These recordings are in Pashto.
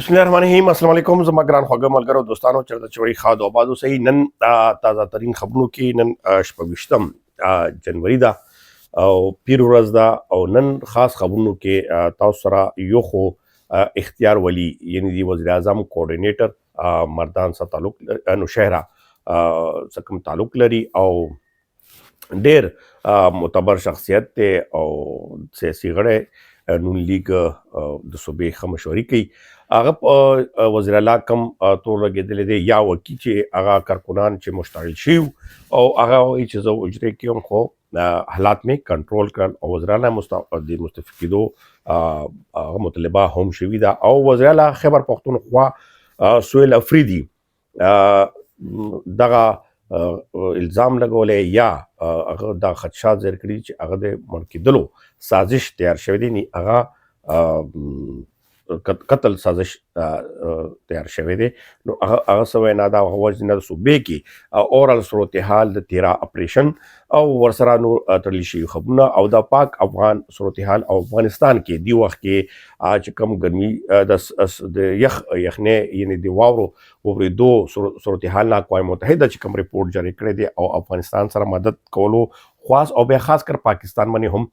بسم الله الرحمن الرحیم. السلام علیکم زما ګران خوږه ملګرو دوستانو چرته چوي خاد او بادو صحیح نن تازه ترین خبرونو کې نن شپږشتم جنوري ده او پیر ورځ ده او نن خاص خبرونو کې تاسو سره یو خو اختیار ولی یعنی دی وزیر اعظم کوارډینیټر مردان سره تعلق نوشهره څخه تعلق لري او ډیر معتبر شخصیت ته او سیاسي غړی نون لیگ د صوبې ښه مشورې کوي. هغه وزیر اعلی کم تور لګېدلی دی یا وکي چې هغه کارکنان چې مشتعل شي او هغه وایي چې زه اجرې کوم خو حالات مې کنټرول کړل او وزیر اعلی د مستعفي کېدو هغه مطالبه هم شوې ده او وزیر اعلی خیبر پښتونخوا سهیل افریدي دغه الزام لګولی یا هغه دا خدشات ظاهر کړي چې هغه د مړ کېدلو سازش تیار شوی دی نی هغه قتل سازش تیار شوی دی نو هغه څه وینا دا وجه نه د صوبې کې اورال صورتحال د 13 اپریشن او ورسره نور تړلی شوي خبرونه او د پاک افغان صورتحال او افغانستان کې دی وخت کې چې کم ګرمي د یخنې یعنی د واورېدو صورتحال نه اقوام متحده چې کوم ریپورټ جاری کړی دی او افغانستان سره مدد کولو خاص او بیا خاص کر پاکستان باندې هم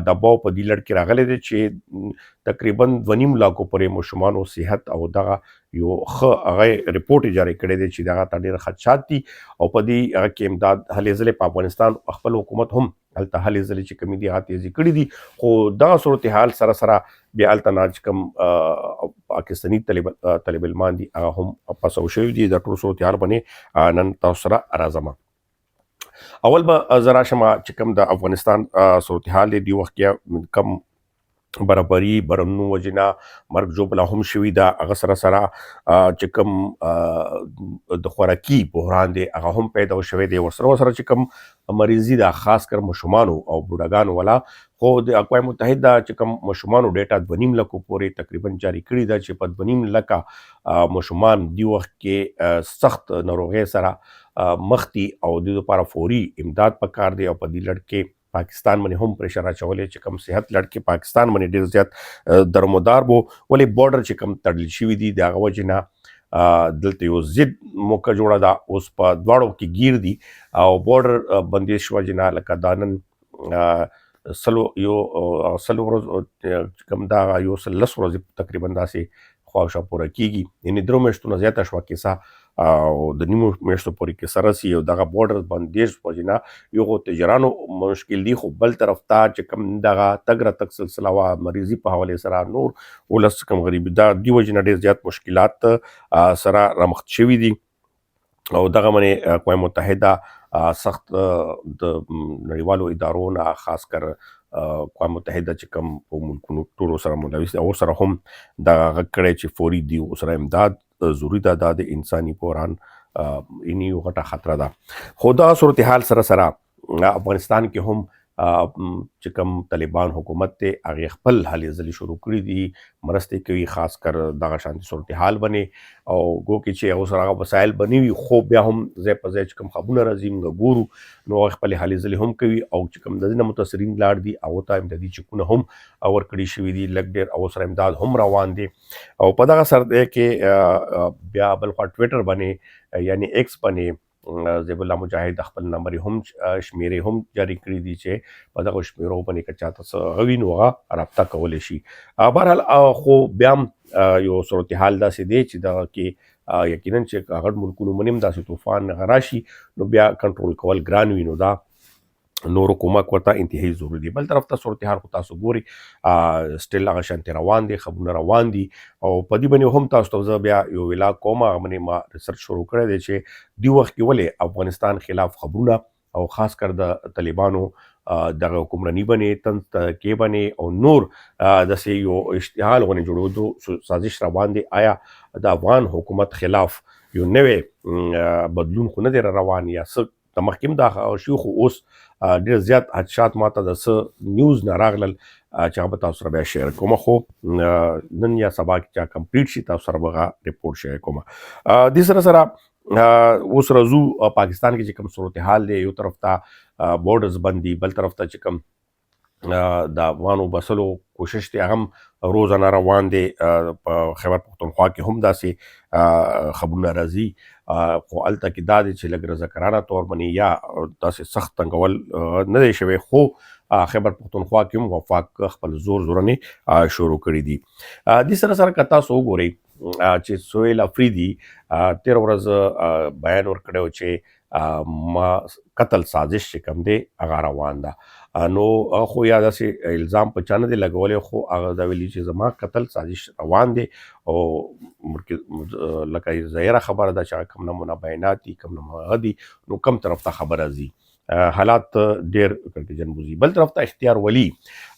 دباو په دې لړ کې راغلی دی چې تقریبا 2.5 لکو پورې ماشومانو صحت او دغه یو ښه هغه ریپورټ جاری کړی دی چې دغه ته ډېر خدشات دي او په دې هغه کې امداد هلې ځلې په افغانستان خپل حکومت هم هلته هلې ځلې چې کومې دي هغه تیزي کړي دي خو دغه صورتحال سره سره بیا هلته نه چې کوم پاکستاني طالب علمان دي هغه هم پسو شوي دي د ټول صورتحال باندې نن تاسو سره راځم. اول به زه راشم چې کوم د افغانستان صورتحال دی وخت کې کم برابري برنو وجنا مرګ جوړه هم شوې ده هغه سره سره چې کوم د خوراکي بحران دی هغه هم پیدا شوی دی ورسره چې کوم مریضي ده خاص کر ماشومانو او بوډاګانو والا خو د اقوام متحده چې کوم ماشومانو ډیټا 2.5 لکو پورې تقریبا جاری کړي ده چې په 2.5 لکه ماشومان دی وخت کې سخت ناروغۍ سره مخ دي او د لپاره فوري امداد پکار دی او په دې لړ کې پاکستان باندې هم پریشر اچولی چې کم صحت لړ کې پاکستان باندې ډېر زیات درمدار بو ولې بارډر چې کم تړل شوي دي د هغه وجې نه دلته یو ضد موقع جوړه ده اوس په دواړو کې ګیر دي او بارډر بندیز وجې نه لکه دا نن سلو ورځ کم دا یو 10 ورځې تقریبا داسې خواوشا پوره کیږي یعنې 3 میاشتونه زیاته شوه کیسه او د نیمو میاشتو پورې کې سره رسي او دغه بارډر بندیز وجې نه یو خو تجارانو مشکل دي خو بل طرف ته چې کوم دغه تګ راتګ سلسله وه مریضي په حوالې سره نور ولس کم غریبي دا دې وجې نه ډېر زیات مشکلات سره رامخت شوي دي او دغه باندې اقوام متحده سخت د نړیوالو ادارو نه خاص کر اقوام متحده چې کوم په ملکونو ټولو سره ملوث او سره هم دغه غږ کړی چې فوري دی سره امداد ضروري ده دا د انساني بحران یعنې یو غټه خطره ده خو دا صورتحال سره سره افغانستان کې هم چې کوم طالبان حکومت دی هغې خپل هلې ځلې شروع کړي دي مرستې کوي خاص کر دغه شانتي صورتحال باندې او ګو کې چې هغو سره هغه وسایل به نه وي خو بیا هم ځای په ځای چې کوم خبرونه راځي موږ ګورو نو هغه خپلې هلې ځلې هم کوي او چې کوم د دې نه متاثرین لاړ دي هغو ته امدادي چکونه هم ورکړي شوي دي لږ ډېر او سره امداد هم روان دي او په دغه سر کې بیا بل خوا ټویټر باندې یعنی ایکس باندې زیب الله مجاهد خپل نمبر هم شمیرې هم جاری کړي دي چې په دغه شمیرو باندې که چاته څه غوي نو هغه رابطه کولی شي. بهرحال خو بیا یو صورتحال داسې دی چې دغه کې یقینا چې هغه ملکونو باندې هم داسې طوفان راشي نو بیا کنټرول کول ګران وي نو دا نورو کومک ورته انتهایی ضروري دی. بل طرف ته صورتحال خو تاسو ګوري سټیل هغه شانتې روان دي خبرونه روان دي او په دې باندې هم تاسو ته زه بیا یو ویلا کوم هغه باندې ما ریسرچ شروع کړی دی چې دې وخت کې ولې افغانستان خلاف خبرونه او خاص کر د طالبانو دغه حکمراني باندې طنز کې باندې او نور داسې یو اشتعال غونې جوړېدو سازش روان دی آیا د افغان حکومت خلاف یو نوی بدلون خو نه دی روان یا څه د مخکې دا شي خو اوس ډېر زیات حدشات ماته د څه نیوز نه راغلل چې هغه به تاسو سره بیا شیر کوم خو نن یا سبا کې چا کمپلیټ شي تاسو سره به هغه ریپورټ شیر کوم. دې سره سره اوس راځو پاکستان کې چې کوم صورتحال دی یو طرف ته بورډرز بند دي بل طرف ته چې کوم د افغانو بسلو کوشش دی هغه هم روزانه روان دی. په خیبر پښتونخوا کې هم داسې خبرونه راځي، خو هلته کې دا دی چې لږ رضاکارانه طور باندې یا داسې سخت تنګول نه دی شوی، خو خیبر پښتونخوا کې هم وفاق خپل زور زورنې شروع کړي دي. دې سره سره که تاسو وګورئ چې سهیل افریدي تېره ورځ بیان ورکړی و چې ما قتل سازش چې کوم دی هغه روان ده. نو خو یا داسې الزام په چا نه دی لګولی، خو هغه دا ویلي چې زما قتل سازش روان دی او لکه ظاهره خبره ده چې کوم نمونه بیانات دي، کوم نمونه دي، نو کوم طرف ته خبره ځي. حالات ډېر کړکېچن بوځي. بل طرف ته اختیار ولی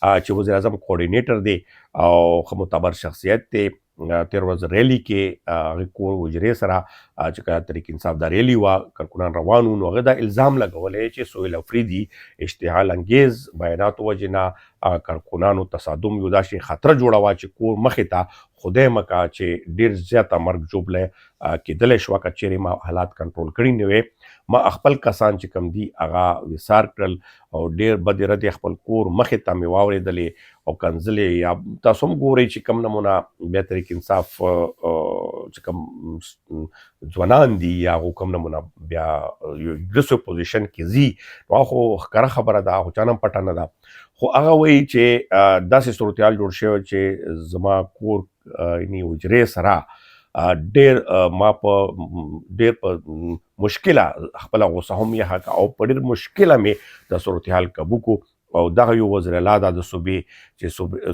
چې وزیر اعظم کوارډینیټر دی او ښه معتبر شخصیت دی، تېره ورځ ریلي کې هغې کور حجرې سره چې کله تحریک انصاف دا ریلي وه کارکنان روان وو، نو هغه دا الزام لګولی چې سهیل افریدي اشتعال انګیز بیاناتو وجې نه کارکنانو تصادم یو داسې خطره جوړوه چې کور مخې ته خدای مکه چې ډېر زیاته مرګ ژوبلی کېدلی شوه که چیرې ما حالات کنټرول کړي نه وی. ما خپل کسان چې کوم دي هغه وصار کړل او ډېر بدې ردې خپل کور مخې ته مې واورېدلې او کنځلې. یا تاسو هم ګورئ چې کوم نمونه بیا تحریک انصاف چې کوم ځوانان دي یا هغو کوم نمونه بیا یو اګریسیو پوزیشن کې ځي، نو هغه خو ښکاره خبره ده، هغه چا نه هم پټه نه ده. خو هغه وایي چې داسې صورتحال جوړ شوی چې زما کور یعنې حجرې سره ډېر ما په ډېر په مشکله خپله غوسه هم یخه کړه او په ډېر مشکله مې دا صورتحال کابو کو. او دغه یو وزیر اعلی دا د صوبې چې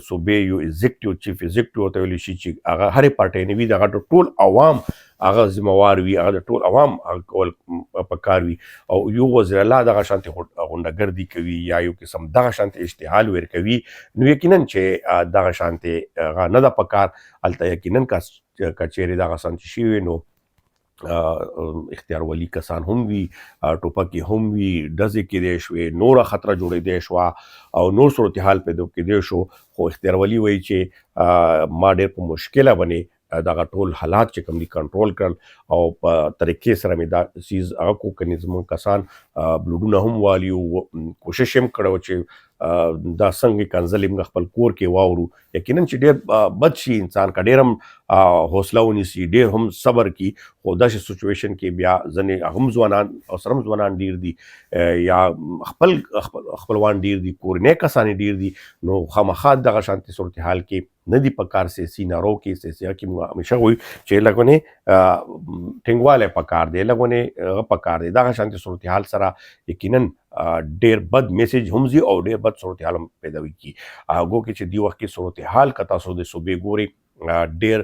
صوبې یو ایگزیکټیو چیف ایگزیکټیو ورته ویلی شي چې هغه هرې پارټۍ نه وي، دغه د ټول عوام هغه ذمهوار وي، هغه د ټول عوام هغه کول پکار وي. او یو وزیر اعلی دغه شانتې غونډهګردي کوي یا یو قسم دغه شانتې اشتعال ورکوي، نو یقینا چې دغه شانتې هغه نه ده پکار. هلته یقینا که چیرې دغه شانتې شوي نو اختیار ولی کسان هم وي، ټوپکې هم وي، ډزې کېدی شوې، نوره خطره جوړېدی شوه او نور صورتحال پیدا کېدی شو. خو اختیار ولی وایي چې ما ډېر په مشکله باندې دغه ټول حالات چې کوم دي کنټرول کړل او په طریقې سره مې دا څیز هغه کو کنې زموږ کسان بلوډونه هم والي او کوشش هم کړی چې دا څنګه کنځلې موږ خپل کور کې واورو. یقینا چې ډېر بد شي انسان که ډېر هم حوصله ونیسي، ډېر هم صبر کړي، خو داسې سچویشن کې بیا ځینې هغه هم ځوانان او سره هم ځوانان ډېر دي یا خپلوان ډېر دي، کورنۍ کسان یې ډېر دي، نو خامخا دغه شانتې صورتحال کې نه دي پکار سیاسي نارو کې سیاسي کې موږ همیشه وایو چې لږ ټینګوالی پکار دی، لږ پکار دی. دغه شانتې صورتحال سره یقینا ډېر بد میسج هم ځي او ډېر بد صورتحال هم پیدا کېږي. ګو کې چې دې وخت کې صورتحال که تاسو د صوبې ګورئ ډېر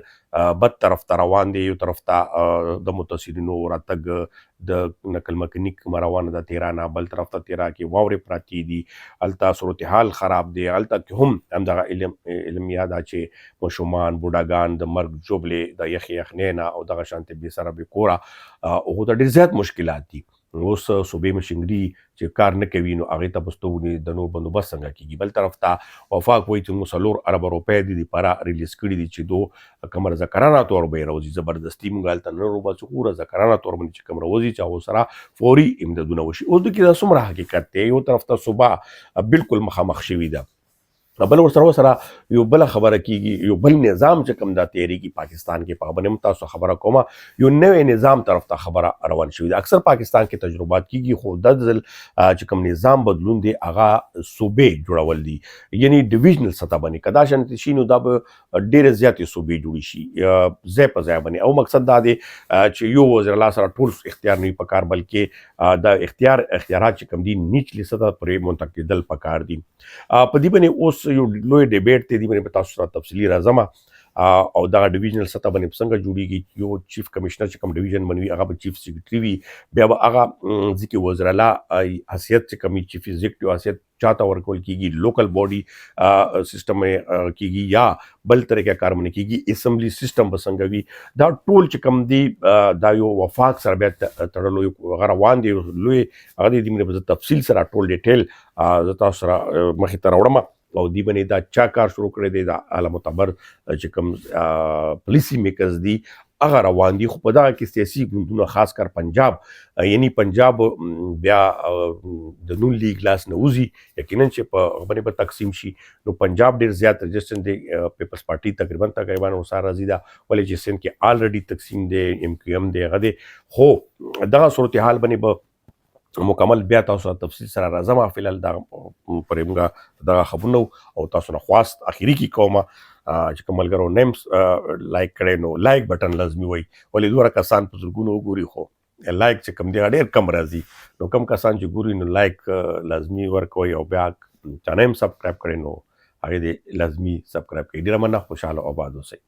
بد طرف ته روان دی. یو طرف ته د متصلینو راتګ د نقل مکانیک روانه ده تهرانه، بل طرف ته تهران کې واورې پراتې دي، هلته صورتحال خراب دی. هلته کې هم همدغه علمیه ده چې ماشومان بوډاګان د مرګ ژوبلې د یخې یخنۍ نه او دغه شانتې بې سره بې کوره هغو ته ډېر زیات مشکلات دي. اوس صوبې مشنګري چې کار نه کوي نو هغې ته بستونې د نور بندوبست څنګه کېږي. بل طرف ته وفاق وایي چې موږ 4 اربه روپۍ دې دپاره ریلیز کړي دي چې دو کوم رضاکارانه طور به یې راوځي. زبردستي موږ هلته نه روباسو، خو رضاکارانه طور باندې چې کوم راوځي چې هغو سره فوري امدادونه وشي. اوس دې کې دا څومره حقیقت دی؟ یو طرف ته صوبه بالکل مخامخ شوي ده، بل ورسره یو بله خبره کېږي، یو بل نظام چې کوم دا تحریکي پاکستان کې په باندې هم تاسو خبره کومه، یو نوی نظام طرف ته خبره روان شوې ده. اکثر پاکستان کې تجربات کېږي، خو دا ځل چې کوم نظام بدلون دی هغه صوبې جوړول دي، یعنې ډیویژنل سطح باندې. که دا شانتې شي نو دا به ډېرې زیاتې صوبې جوړې شي ځای په ځای باندې. او مقصد دا دی چې یو وزیر الله سره ټول اختیار نه وي پکار، بلکې دا اختیارات چې کوم دي نیچلې سطح پورې منتقلیدل پکار دي. په دې باندې اوس یو لوی ډیبیټ دی، دې باندې به تاسو سره تفصیلي راځم او دغه ډیویژنل سطح باندې څنګه جوړیږي. یو چیف کمشنر چې کوم ډیویژن باندې وي هغه به چیف سیکرټري وي، بیا به هغه ځکه وزیر اعلی حیثیت چې کوم چیف ایگزیکټیو حیثیت چاته ورکول کېږي، لوکل باډي سیسټم کېږي یا بل طریقه کار باندې کېږي، اسمبلی سیسټم به څنګه وي. دا ټول چې کوم دي دا یو وفاق سره بیا تړلو هغه روان دي لوی هغه دې باندې به زه تفصیل سره ټول ډیټیل زه تاسو سره مخې ته راوړم. او دی باندې دا چا کار شروع کړی دی د اعلی معتبر چې کوم پالیسی میکرز دي هغه روان دي. خو په دغه کې سیاسي ګوندونه خاص کر پنجاب یعنی پنجاب بیا د نون لیگ لاس نه وځي یقینا چې په باندې به تقسیم شي. نو پنجاب ډیر زیات رجسټر دی پیپلز پارټي تقریبا ورسره راځي دا ولې چې سند کې آلریډي تقسیم دی ایم کیو ایم دی هغه دی. خو دغه صورتحال باندې به مکمل بیا تاسو تفصیل سره راځم. فلحال دا پرېمګه دغه خبرونه او تاسو نه خواست اخیری کې کومه چې کوم ملګرو نیم لایک کړئ نو لایک بټن لازمي وي ولې دوه کسان په زرګونو وګوري خو لایک چې کم دی ډېر کم راځي. نو کم کسان چې ګوري نو لایک لازمي ورکوي او بیا چانل سبسکرایب کړئ نو هغه دې لازمي سبسکرایب کړئ. ډېره مننه، خوشحاله او آباد اوسئ.